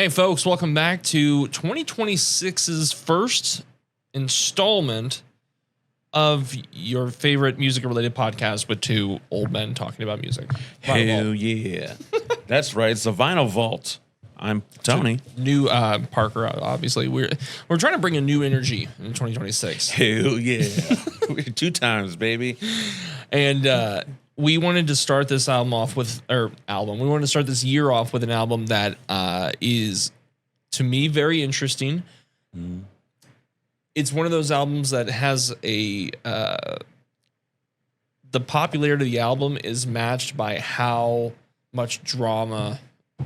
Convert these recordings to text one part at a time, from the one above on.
Hey, folks, welcome back to 2026's first installment of your favorite music-related podcast with two old men talking about music. Hell yeah. That's right. It's the Vinyl Vault. I'm Tony. New Parker, obviously. We're trying to bring a new energy in 2026. Hell yeah. 2 times, baby. And we wanted to start this We wanted to start this year off with an album that is, to me, very interesting. Mm. It's one of those albums that has the popularity of the album is matched by how much drama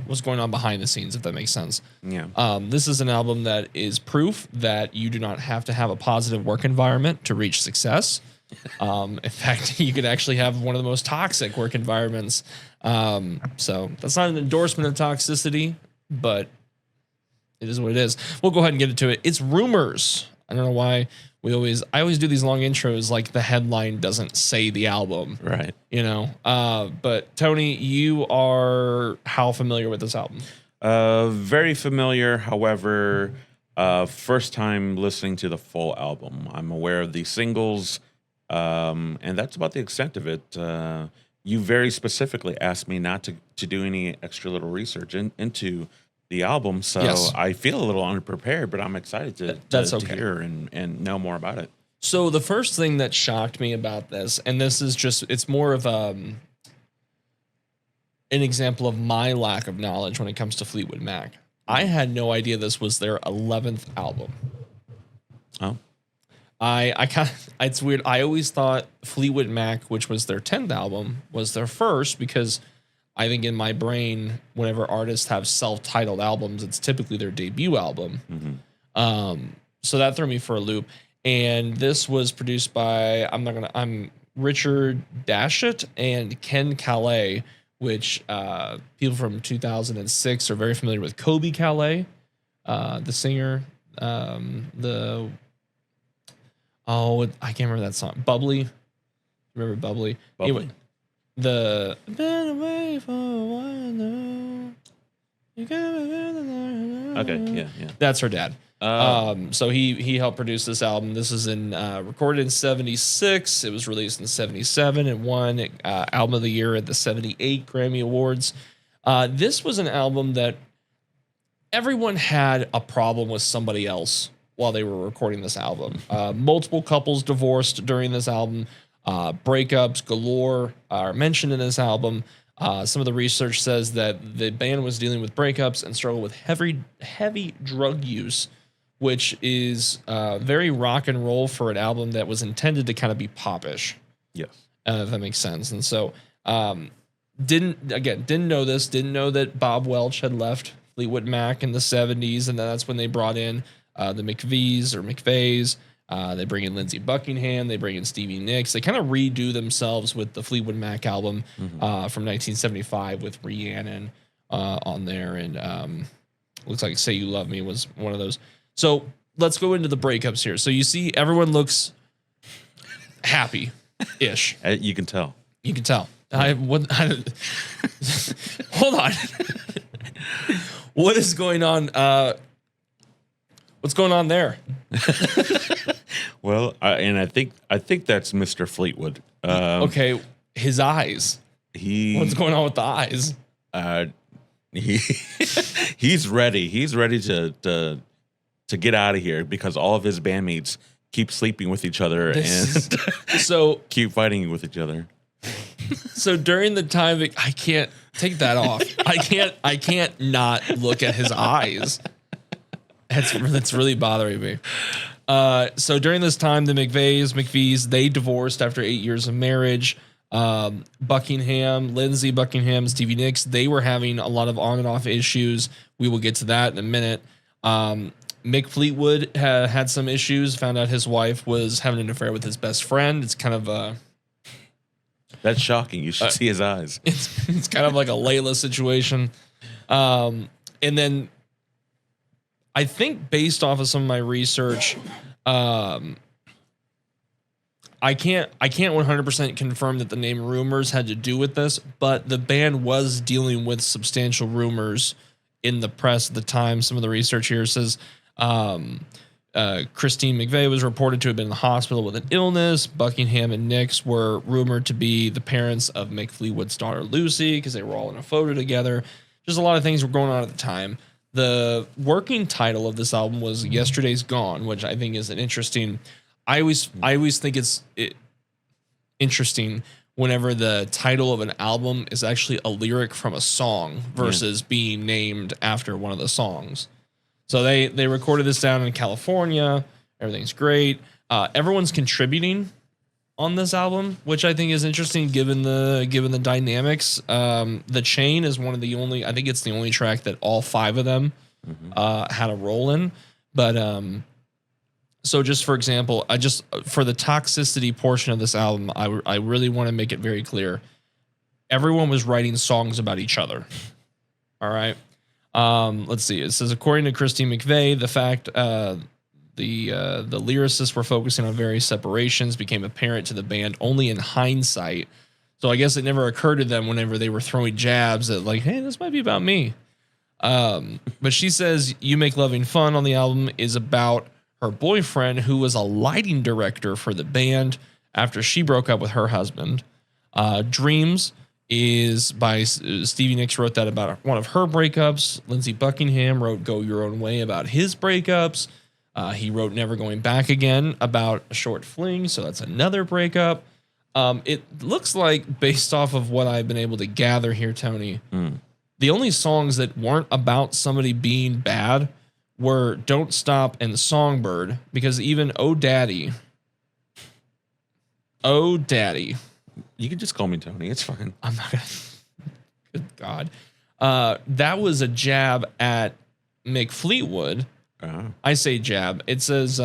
was going on behind the scenes, if that makes sense. Yeah. This is an album that is proof that you do not have to have a positive work environment to reach success. In fact, you could actually have one of the most toxic work environments. So that's not an endorsement of toxicity, but it is what it is. We'll go ahead and get into it. It's Rumours. I don't know why I always do these long intros like the headline doesn't say the album. Right. You know. But Tony, you are how familiar with this album? Very familiar. However, first time listening to the full album. I'm aware of the singles. And that's about the extent of it. You very specifically asked me not to do any extra little research into the album, so yes. I feel a little unprepared, but I'm excited to hear and know more about it. So the first thing that shocked me about this, and this is it's more of an example of my lack of knowledge when it comes to Fleetwood Mac. I had no idea this was their 11th album. Oh. It's weird. I always thought Fleetwood Mac, which was their 10th album, was their first because I think in my brain, whenever artists have self-titled albums, it's typically their debut album. Mm-hmm. So that threw me for a loop. And this was produced by I'm Richard Dashut and Ken Calais, which people from 2006 are very familiar with. Kobe Calais, the singer, I can't remember that song. Bubbly. Remember Bubbly? Anyway, the been away for a while now. Okay, yeah. That's her dad. So he helped produce this album. This is recorded in 76. It was released in 77 and won Album of the Year at the 78 Grammy Awards. This was an album that everyone had a problem with somebody else while they were recording this album. Multiple couples divorced during this album. Breakups galore are mentioned in this album. Some of the research says that the band was dealing with breakups and struggled with heavy drug use, which is very rock and roll for an album that was intended to kind of be popish. Yes. If that makes sense. And so didn't know this, didn't know that Bob Welch had left Fleetwood Mac in the 70s, and that's when they brought in the McVeys. They bring in Lindsey Buckingham. They bring in Stevie Nicks. They kind of redo themselves with the Fleetwood Mac album from 1975 with Rhiannon on there. And looks like Say You Love Me was one of those. So let's go into the breakups here. So you see everyone looks happy-ish. You can tell. You can tell. Hold on. What is going on? What's going on there? Well, I think that's Mr. Fleetwood. Okay, his eyes. What's going on with the eyes? He's ready. He's ready to get out of here because all of his bandmates keep sleeping with each other so keep fighting with each other. So during the time, I can't take that off. I can't not look at his eyes. That's really bothering me. So during this time, the McVeys, they divorced after 8 years of marriage. Lindsey Buckingham, Stevie Nicks, they were having a lot of on and off issues. We will get to that in a minute. Mick Fleetwood had some issues, found out his wife was having an affair with his best friend. It's kind of that's shocking. You should see his eyes. It's kind of like a Layla situation. And then I think based off of some of my research, I can't 100% confirm that the name Rumours had to do with this, but the band was dealing with substantial rumors in the press at the time. Some of the research here says Christine McVeigh was reported to have been in the hospital with an illness. Buckingham and Nix were rumored to be the parents of Mick Fleetwood's daughter Lucy because they were all in a photo together. Just a lot of things were going on at the time. The working title of this album was "Yesterday's Gone," which I think is an interesting. I always think it's interesting whenever the title of an album is actually a lyric from a song versus being named after one of the songs. So they recorded this down in California. Everything's great. Everyone's contributing on this album, which I think is interesting given the dynamics. The Chain is one of the only, I think it's the only track that all 5 of them had a role in. But so just for example, for the toxicity portion of this album, I really want to make it very clear. Everyone was writing songs about each other. All right. Let's see. It says, according to Christine McVeigh, the fact the lyricists were focusing on various separations became apparent to the band only in hindsight. So I guess it never occurred to them whenever they were throwing jabs at like, hey, this might be about me. But she says "You Make Loving Fun" on the album is about her boyfriend, who was a lighting director for the band after she broke up with her husband. Dreams is by Stevie Nicks, wrote that about one of her breakups. Lindsey Buckingham wrote "Go Your Own Way" about his breakups. He wrote "Never Going Back Again" about a short fling, so that's another breakup. It looks like, based off of what I've been able to gather here, Tony, the only songs that weren't about somebody being bad were "Don't Stop" and "Songbird," because even "Oh Daddy," you can just call me Tony. It's fine. I'm not gonna. Good God, that was a jab at Mick Fleetwood. I say jab. It says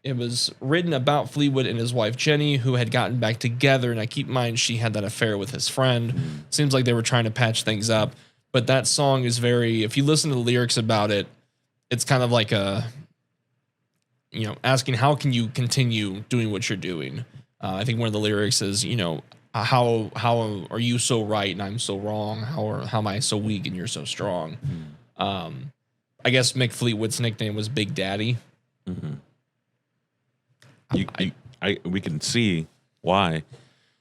it was written about Fleetwood and his wife Jenny, who had gotten back together. And I keep in mind she had that affair with his friend. Seems like they were trying to patch things up. But that song is very. If you listen to the lyrics about it, it's kind of like asking how can you continue doing what you're doing. I think one of the lyrics is, how are you so right and I'm so wrong? How am I so weak and you're so strong? I guess Mick Fleetwood's nickname was Big Daddy. We can see why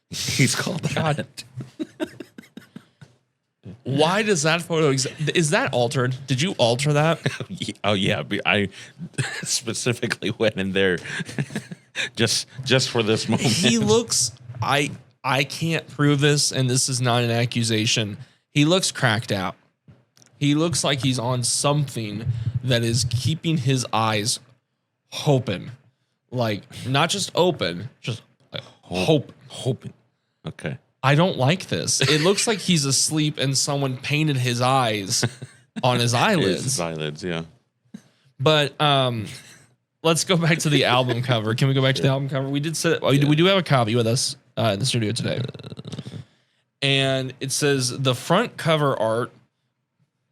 he's called that. Why does that photo is that altered? Did you alter that? Oh yeah, I specifically went in there just for this moment. He looks. I can't prove this, and this is not an accusation. He looks cracked out. He looks like he's on something that is keeping his eyes open, like not just open, just like hoping. Okay. I don't like this. It looks like he's asleep and someone painted his eyes on his eyelids. His eyelids, yeah. But let's go back to the album cover. Can we go back to the album cover? We did we do have a copy with us in the studio today. And it says the front cover art.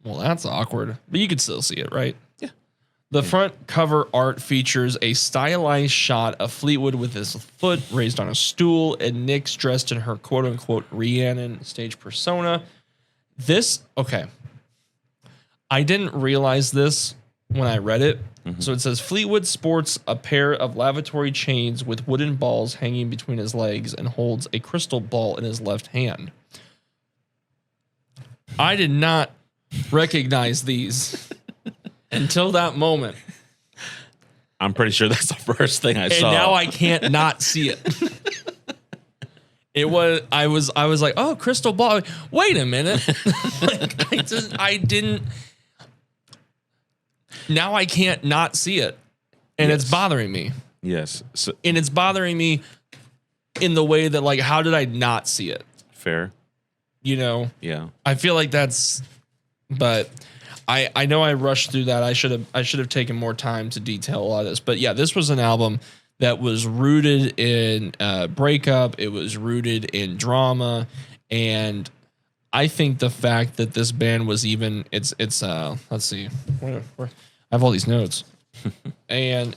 Well, that's awkward, but you can still see it, right? Yeah. The front cover art features a stylized shot of Fleetwood with his foot raised on a stool and Nicks dressed in her quote-unquote Rhiannon stage persona. Okay. I didn't realize this when I read it. So it says Fleetwood sports a pair of lavatory chains with wooden balls hanging between his legs and holds a crystal ball in his left hand. I did not recognize these until that moment. I'm pretty sure that's the first thing I saw. And now I can't not see it. I was like, oh, crystal ball. Wait a minute. I didn't. Now I can't not see it. And it's bothering me. Yes. And it's bothering me in the way that, like, how did I not see it? Fair. Yeah. I feel like that's, but I know I rushed through that. I should have taken more time to detail a lot of this. But yeah, this was an album that was rooted in breakup. It was rooted in drama, and I think the fact that this band was even it's let's see, where I have all these notes, and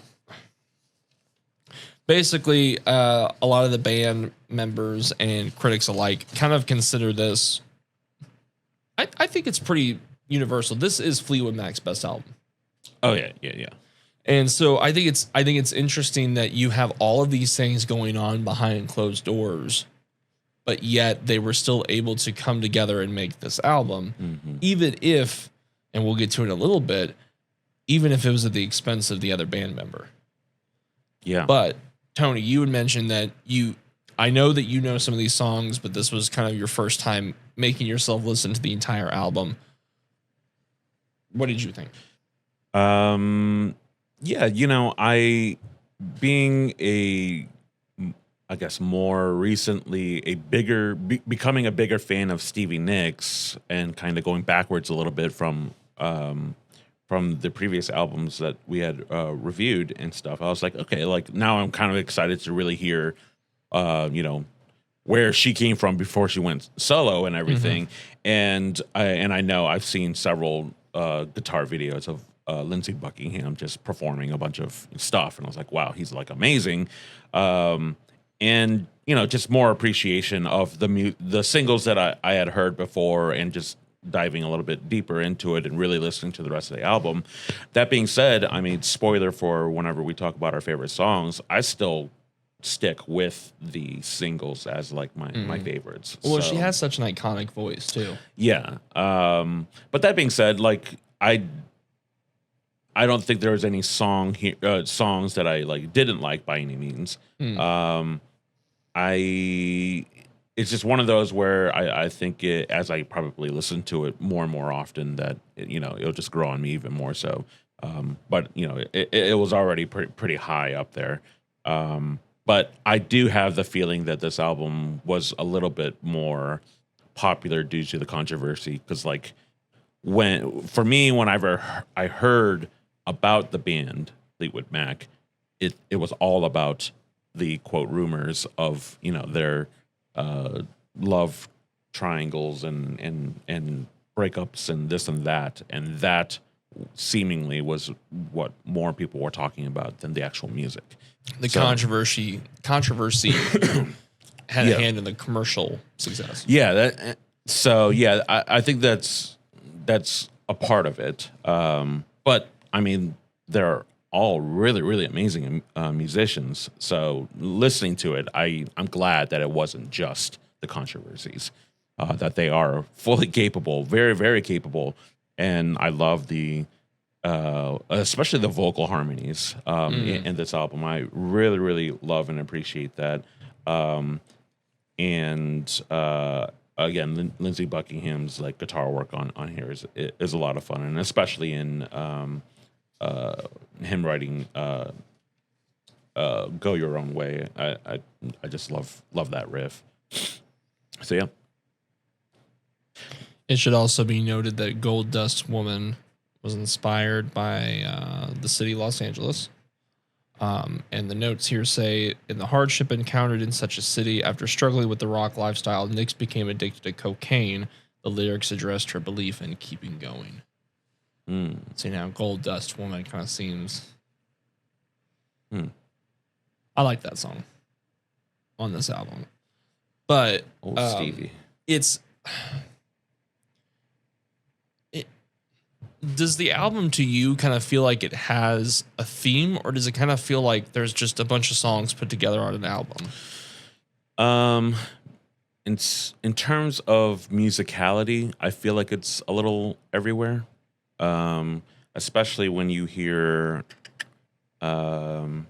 basically a lot of the band members and critics alike kind of consider this. I think it's pretty universal. This is Fleetwood Mac's best album. Oh yeah. And so I think it's interesting that you have all of these things going on behind closed doors, but yet they were still able to come together and make this album, even if, and we'll get to it in a little bit, even if it was at the expense of the other band member. Yeah. But Tony, you had mentioned that I know that you know some of these songs, but this was kind of your first time making yourself listen to the entire album. What did you think? Yeah, I guess more recently becoming a bigger fan of Stevie Nicks and kind of going backwards a little bit from the previous albums that we had reviewed and stuff. I was like, okay, like now I'm kind of excited to really hear, where she came from before she went solo and everything. And I know I've seen several guitar videos of Lindsey Buckingham just performing a bunch of stuff, and I was like, wow, he's like amazing. And just more appreciation of the singles that I had heard before, and just diving a little bit deeper into it and really listening to the rest of the album. That being said, I mean, spoiler for whenever we talk about our favorite songs, I still stick with the singles as like my favorites. Well, she has such an iconic voice too. Yeah. But that being said, like I don't think there was any songs that I like didn't like by any means. It's just one of those where I think as I probably listen to it more and more often, that it'll just grow on me even more so. But it was already pretty high up there. But I do have the feeling that this album was a little bit more popular due to the controversy, because like whenever I heard about the band Fleetwood Mac, it was all about the quote rumors of their love triangles and breakups and this and that seemingly was what more people were talking about than the actual music. The controversy had a hand in the commercial success. Yeah, I think that's a part of it. But I mean, they're all really, really amazing musicians. So listening to it, I'm glad that it wasn't just the controversies, that they are fully capable, very, very capable. And I love especially the vocal harmonies in this album. I really, really love and appreciate that. Again, Lindsey Buckingham's like guitar work on here is a lot of fun, and especially in him writing "Go Your Own Way." I just love that riff. So yeah. It should also be noted that Gold Dust Woman was inspired by the city of Los Angeles. And the notes here say, in the hardship encountered in such a city, after struggling with the rock lifestyle, Nix became addicted to cocaine. The lyrics addressed her belief in keeping going. See, now Gold Dust Woman kind of seems... I like that song on this album. But Stevie. Does the album to you kind of feel like it has a theme, or does it kind of feel like there's just a bunch of songs put together on an album? In terms of musicality, I feel like it's a little everywhere. Especially when you hear, I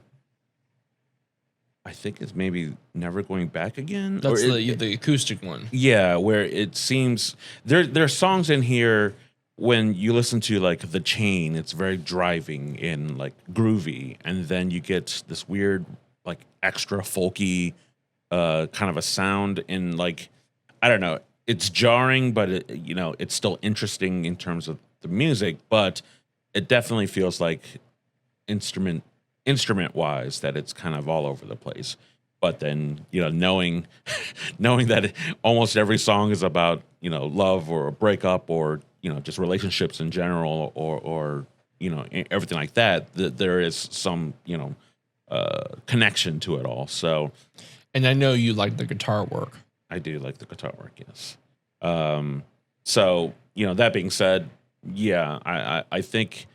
think it's maybe Never Going Back Again. That's the acoustic one. Yeah, where it seems there's songs in here. When you listen to like The Chain, it's very driving and like groovy, and then you get this weird like extra folky kind of a sound, and like I don't know, it's jarring, but it's still interesting in terms of the music, but it definitely feels like instrument wise that it's kind of all over the place. But then knowing that almost every song is about love or a breakup or just relationships in general, or everything like that, there is some connection to it all. So, and I know you like the guitar work. I do like the guitar work, yes. So that being said, Yeah, I think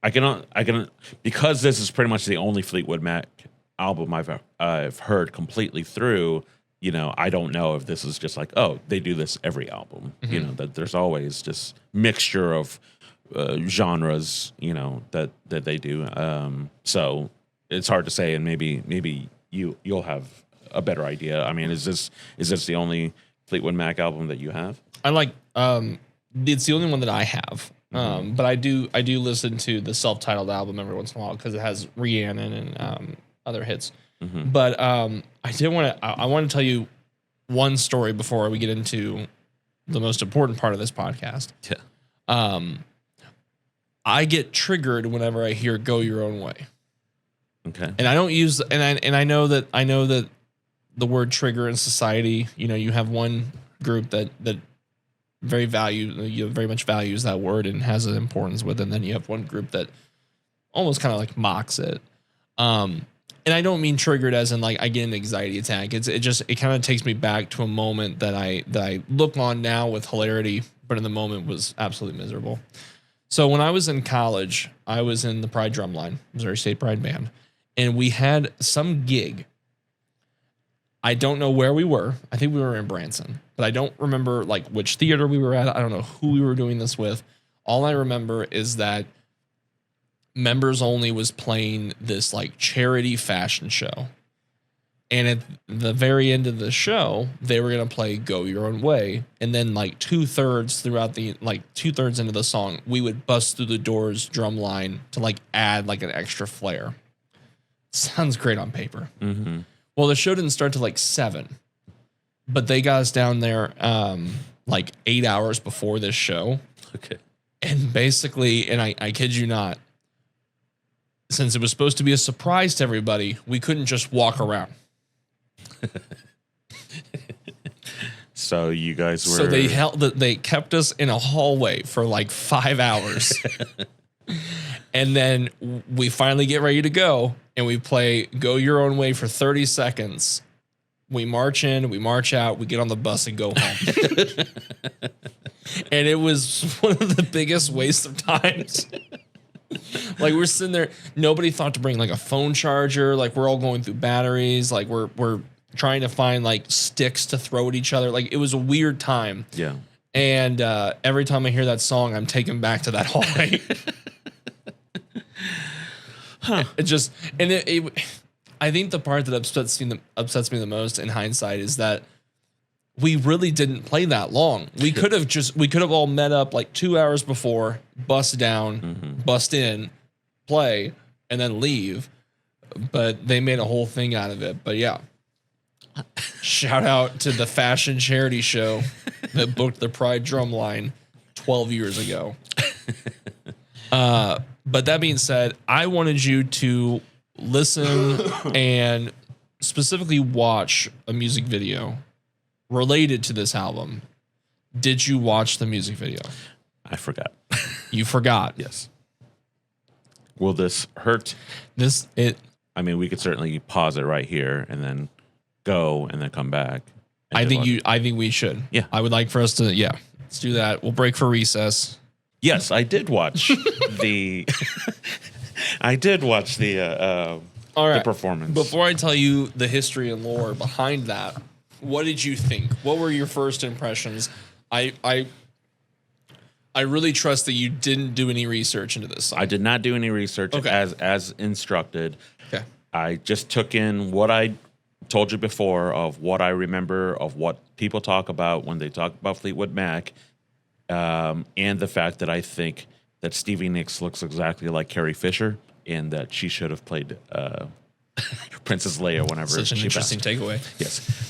I can because this is pretty much the only Fleetwood Mac album I've heard completely through. You know, I don't know if this is just like, oh, they do this every album. You know, that there's always just mixture of genres. You know, that they do. So it's hard to say, and maybe you'll have a better idea. I mean, is this the only Fleetwood Mac album that you have? I like it's the only one that I have. But I do listen to the self-titled album every once in a while because it has Rhiannon and other hits. But I want to tell you one story before we get into the most important part of this podcast. Yeah. I get triggered whenever I hear "Go Your Own Way." Okay. And I don't use I know that the word trigger in society, you know, you have one group that very much values that word and has an importance with it. And then you have one group that almost kind of like mocks it. And I don't mean triggered as in like I get an anxiety attack. It kind of takes me back to a moment that I look on now with hilarity, but in the moment was absolutely miserable. So when I was in college, I was in the Pride Drumline, Missouri State Pride Band, and we had some gig. I don't know where we were. I think we were in Branson, but I don't remember like which theater we were at. I don't know who we were doing this with. All I remember is that Members Only was playing this like charity fashion show. And at the very end of the show, they were going to play Go Your Own Way. And then like 2/3 into the song, we would bust through the Doors drum line to like add like an extra flair. Sounds great on paper. Mm-hmm. Well, the show didn't start till like 7, but they got us down there like 8 hours before this show. Okay. And basically, and I kid you not, since it was supposed to be a surprise to everybody, we couldn't just walk around. So you guys were. So they kept us in a hallway for like 5 hours. And then we finally get ready to go, and we play Go Your Own Way for 30 seconds. We march in, we march out, we get on the bus and go home. And it was one of the biggest wastes of times. Like we're sitting there, nobody thought to bring like a phone charger. Like we're all going through batteries. Like we're trying to find like sticks to throw at each other. Like it was a weird time. Yeah. And every time I hear that song, I'm taken back to that hallway. Huh. I think the part that upsets me the most in hindsight is that we really didn't play that long. We could have all met up like 2 hours before, bust down, bust in, play, and then leave. But they made a whole thing out of it. But yeah, shout out to the fashion charity show that booked the Pride Drumline 12 years ago. But that being said, I wanted you to listen and specifically watch a music video related to this album. Did you watch the music video? I forgot. You forgot. Yes. Will this hurt? I mean, we could certainly pause it right here and then go and then come back. I think we should. Yeah. I would like for us to, let's do that. We'll break for recess. Yes, I did watch the All right. the performance. Before I tell you the history and lore behind that, what did you think? What were your first impressions? I really trust that you didn't do any research into this song. I did not do any research as instructed. Okay. I just took in what I told you before of what I remember of what people talk about when they talk about Fleetwood Mac, and the fact that I think that Stevie Nicks looks exactly like Carrie Fisher and that she should have played Princess Leia whenever Such an interesting takeaway. Yes.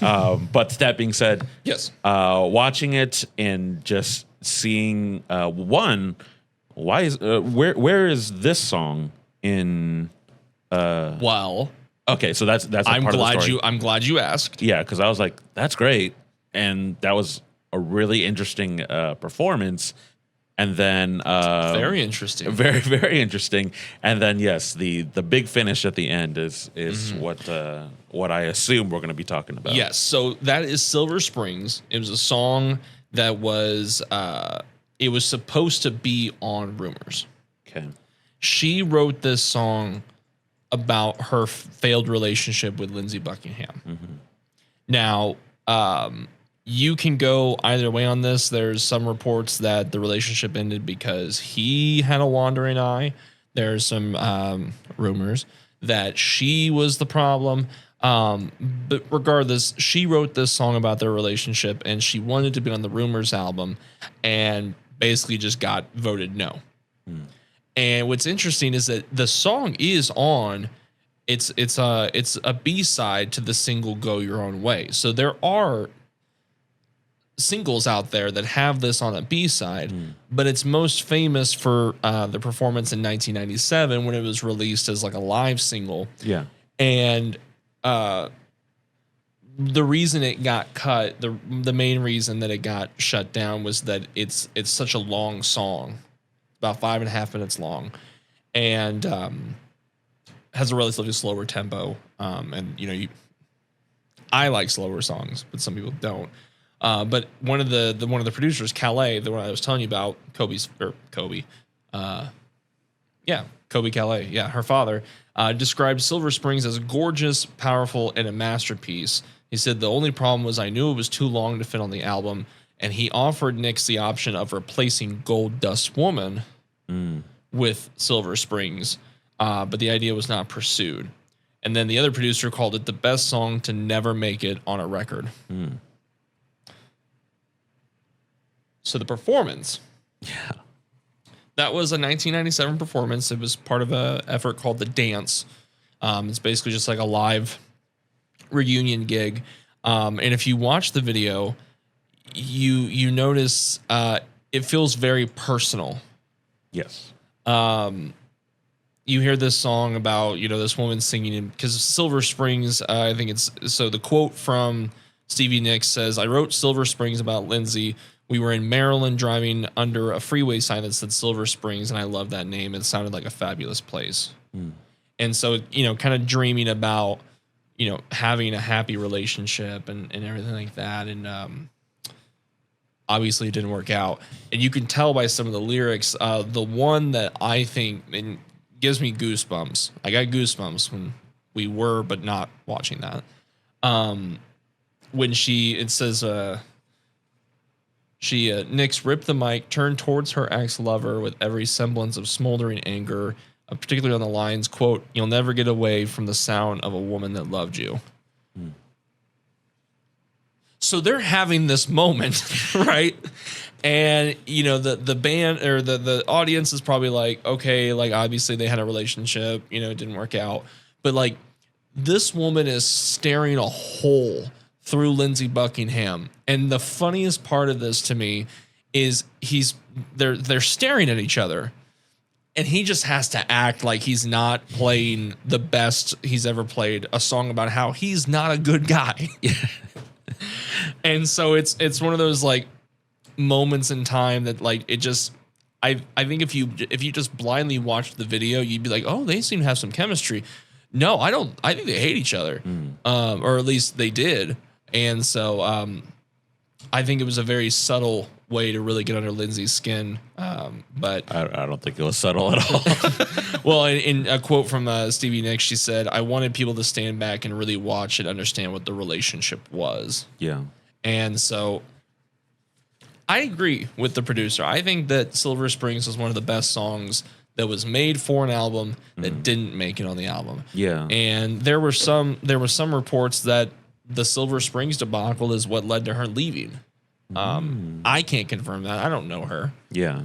But that being said, yes, watching it and just seeing why is where is this song in? Well, okay, so that's I'm part glad of the story. I'm glad you asked. Yeah, because I was like, that's great, and that was a really interesting performance. And then very interesting, very very interesting. And then yes, the big finish at the end is what I assume we're going to be talking about. Yes, so that is Silver Springs. It was a song that was it was supposed to be on Rumours. Okay. She wrote this song about her failed relationship with Lindsey Buckingham. Mm-hmm. Now, you can go either way on this. There's some reports that the relationship ended because he had a wandering eye. There's some rumors that she was the problem. But regardless, she wrote this song about their relationship, and she wanted to be on the Rumours album, and basically just got voted no. And what's interesting is that the song is on. It's a B-side to the single "Go Your Own Way." So there are singles out there that have this on a B-side, but it's most famous for the performance in 1997 when it was released as like a live single. Yeah. And the reason it got cut, the main reason that it got shut down was that it's such a long song, about 5.5 minutes long, and has a relatively slower tempo. And you know, I like slower songs, but some people don't. But one of the producers, Calais, the one I was telling you about, Kobe Calais, her father, described Silver Springs as gorgeous, powerful, and a masterpiece. He said the only problem was I knew it was too long to fit on the album, and he offered Nix the option of replacing Gold Dust Woman with Silver Springs, but the idea was not pursued. And then the other producer called it the best song to never make it on a record. So the performance. Yeah. That was a 1997 performance. It was part of an effort called The Dance. It's basically just like a live reunion gig. And if you watch the video, you notice it feels very personal. Yes. You hear this song about, you know, this woman singing, because Silver Springs, I think it's, so the quote from Stevie Nicks says, "I wrote Silver Springs about Lindsay. We were in Maryland driving under a freeway sign that said Silver Springs, and I love that name. It sounded like a fabulous place." And so, you know, kind of dreaming about, you know, having a happy relationship and everything like that. And obviously it didn't work out. And you can tell by some of the lyrics, the one that I think gives me goosebumps. I got goosebumps when we were, but not watching that. When it says, Nix ripped the mic, turned towards her ex-lover with every semblance of smoldering anger, particularly on the lines, quote, "You'll never get away from the sound of a woman that loved you." So they're having this moment, right? And, you know, the band or the audience is probably like, okay, like obviously they had a relationship, you know, it didn't work out. But like this woman is staring a hole through Lindsey Buckingham. And the funniest part of this to me is they're staring at each other, and he just has to act like he's not playing the best he's ever played, a song about how he's not a good guy. And so it's one of those like moments in time that like it just I think if you just blindly watched the video, you'd be like, oh, they seem to have some chemistry. No, I don't. I think they hate each other, or at least they did. And so I think it was a very subtle way to really get under Lindsay's skin. But I don't think it was subtle at all. well, in a quote from Stevie Nicks, she said, "I wanted people to stand back and really watch and understand what the relationship was." Yeah. And so I agree with the producer. I think that Silver Springs was one of the best songs that was made for an album that didn't make it on the album. Yeah. And there were some reports that the Silver Springs debacle is what led to her leaving. I can't confirm that. I don't know her. Yeah.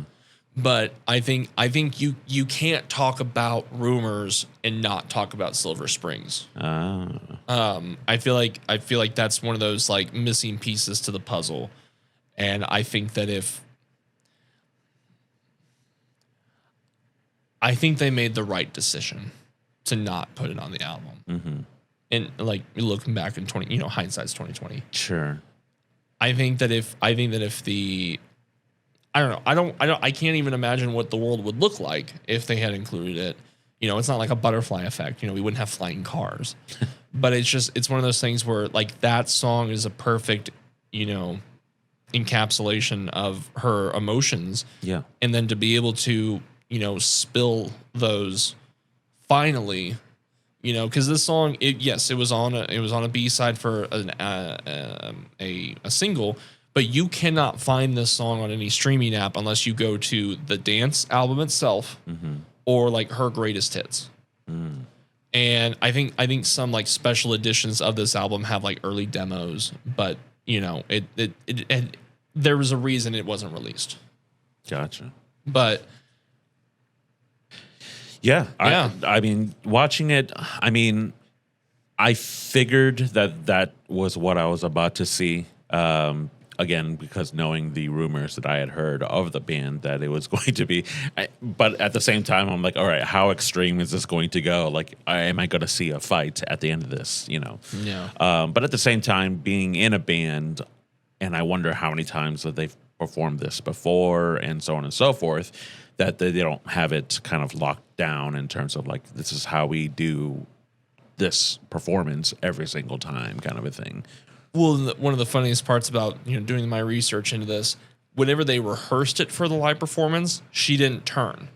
But I think you can't talk about Rumours and not talk about Silver Springs. I feel like that's one of those like missing pieces to the puzzle. And I think that I think they made the right decision to not put it on the album. And like looking back in hindsight's 2020. Sure. I think that if the I can't even imagine what the world would look like if they had included it. You know, it's not like a butterfly effect. You know, we wouldn't have flying cars. But it's one of those things where like that song is a perfect, you know, encapsulation of her emotions. Yeah. And then to be able to, spill those finally, because this song, it was on a B-side for a single, but you cannot find this song on any streaming app unless you go to the dance album itself or like her greatest hits. And I think some like special editions of this album have like early demos, but there was a reason it wasn't released. Gotcha. But yeah. I mean, watching it, I mean, I figured that was what I was about to see. Again, because knowing the rumors that I had heard of the band, that it was going to be, but at the same time, I'm like, all right, how extreme is this going to go? Like, am I going to see a fight at the end of this? Yeah. But at the same time, being in a band, and I wonder how many times that they've performed this before, and so on and so forth, that they don't have it kind of locked down in terms of like, this is how we do this performance every single time, kind of a thing. Well, one of the funniest parts about doing my research into this, whenever they rehearsed it for the live performance, she didn't turn.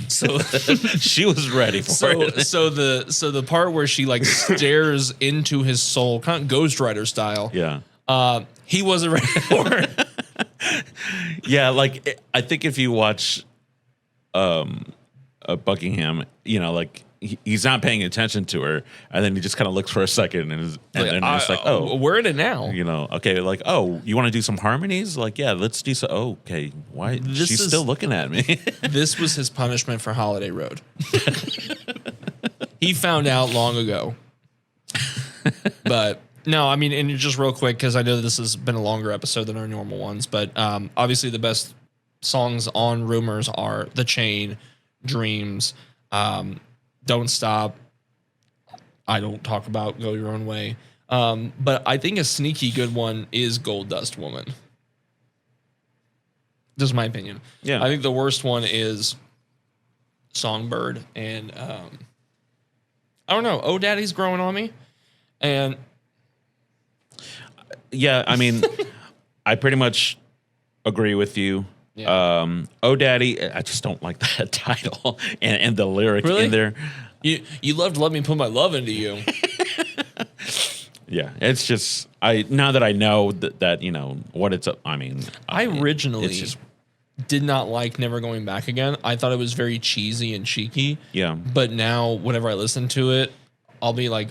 So she was ready for it. So the part where she like stares into his soul, kind of Ghost Rider style. Yeah. He wasn't ready for it. Yeah, like I think if you watch Buckingham, like he's not paying attention to her, and then he just kind of looks for a second, and then it's like, oh, we're in it now. Okay, like, oh, you want to do some harmonies? Like, yeah, let's do so. Oh, okay, why she's still looking at me? This was his punishment for Holiday Road. He found out long ago. But no, I mean, and just real quick, because I know this has been a longer episode than our normal ones, but obviously the best songs on Rumours are The Chain, Dreams, Don't Stop. I don't talk about Go Your Own Way. But I think a sneaky good one is Gold Dust Woman. Just my opinion. Yeah. I think the worst one is Songbird. And I don't know. Oh, Daddy's Growing on Me. And yeah, I mean, I pretty much agree with you. Yeah. Oh Daddy, I just don't like that title and the lyric Really? in there. You love to let me put my love into you. Yeah, it's just now that I know that what it's. I mean, I originally it's just, did not like Never Going Back Again. I thought it was very cheesy and cheeky. Yeah. But now, whenever I listen to it, I'll be like,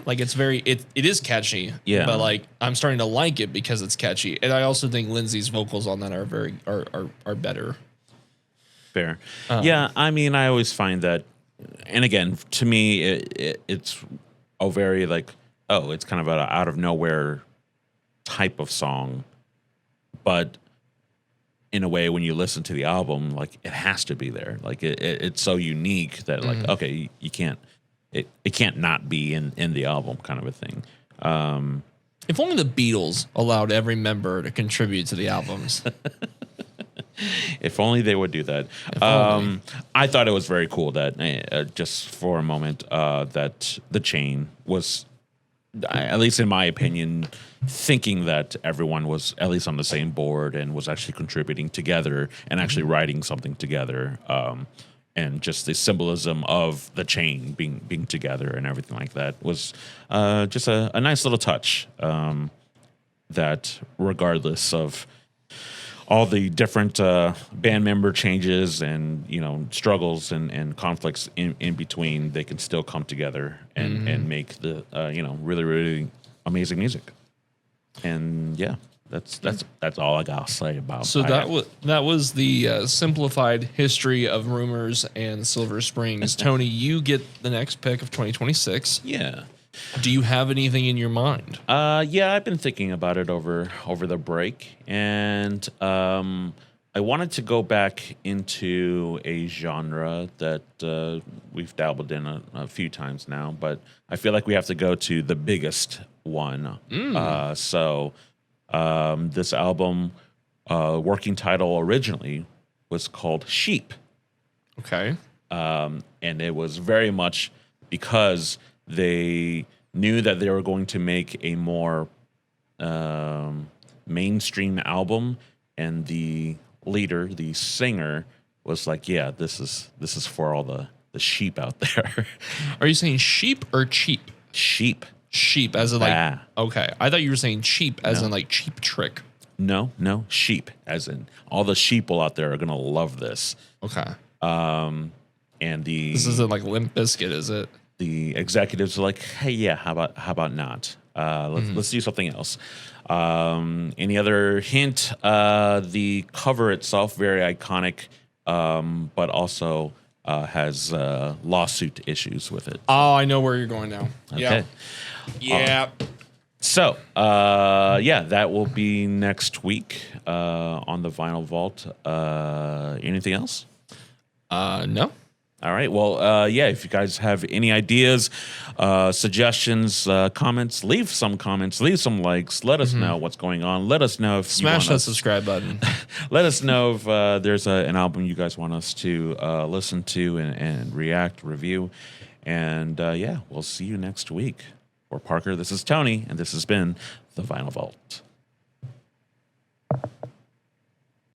like it's very it is catchy. Yeah. But like I'm starting to like it because it's catchy, and I also think Lindsay's vocals on that are better. Fair. Yeah, I mean, I always find that, and again, to me, it's a very like, it's kind of an out of nowhere type of song, but in a way, when you listen to the album, like it has to be there. Like it's so unique that like, okay, you can't, it can't not be in the album, kind of a thing. If only the Beatles allowed every member to contribute to the albums. If only they would do that. I thought it was very cool that just for a moment that The Chain was, at least in my opinion, thinking that everyone was at least on the same board and was actually contributing together and actually writing something together. And just the symbolism of the chain being together and everything like that was just a nice little touch. That regardless of all the different band member changes and struggles and conflicts in between, they can still come together and make the really, really amazing music. And yeah, that's all I gotta say about. So that was the simplified history of Rumours and Silver Springs. Tony, you get the next pick of 2026. Yeah. Do you have anything in your mind? Yeah, I've been thinking about it over the break, and I wanted to go back into a genre that we've dabbled in a few times now, but I feel like we have to go to the biggest one. So this album, working title originally was called Sheep. Okay. And it was very much because they knew that they were going to make a more mainstream album, and the leader, the singer, was like, "Yeah, this is for all the sheep out there." Are you saying sheep or cheap? Sheep. Sheep, as in like. Ah. Okay, I thought you were saying cheap, as No. in like Cheap Trick. No, sheep, as in all the sheeple out there are gonna love this. Okay, And this isn't like Limp Bizkit, is it? the executives are like, "Hey, yeah, how about not? Let's do something else." Any other hint? The cover itself very iconic, but also has lawsuit issues with it. Oh, I know where you're going now. Okay. Yeah. So, that will be next week on the Vinyl Vault. Anything else? No. All right. Well, if you guys have any ideas, suggestions, comments, leave some comments, leave some likes. Let us know what's going on. Let us know if Smash that subscribe button. let us know if there's an album you guys want us to listen to and react, review. And we'll see you next week. For Parker, this is Tony, and this has been the Vinyl Vault.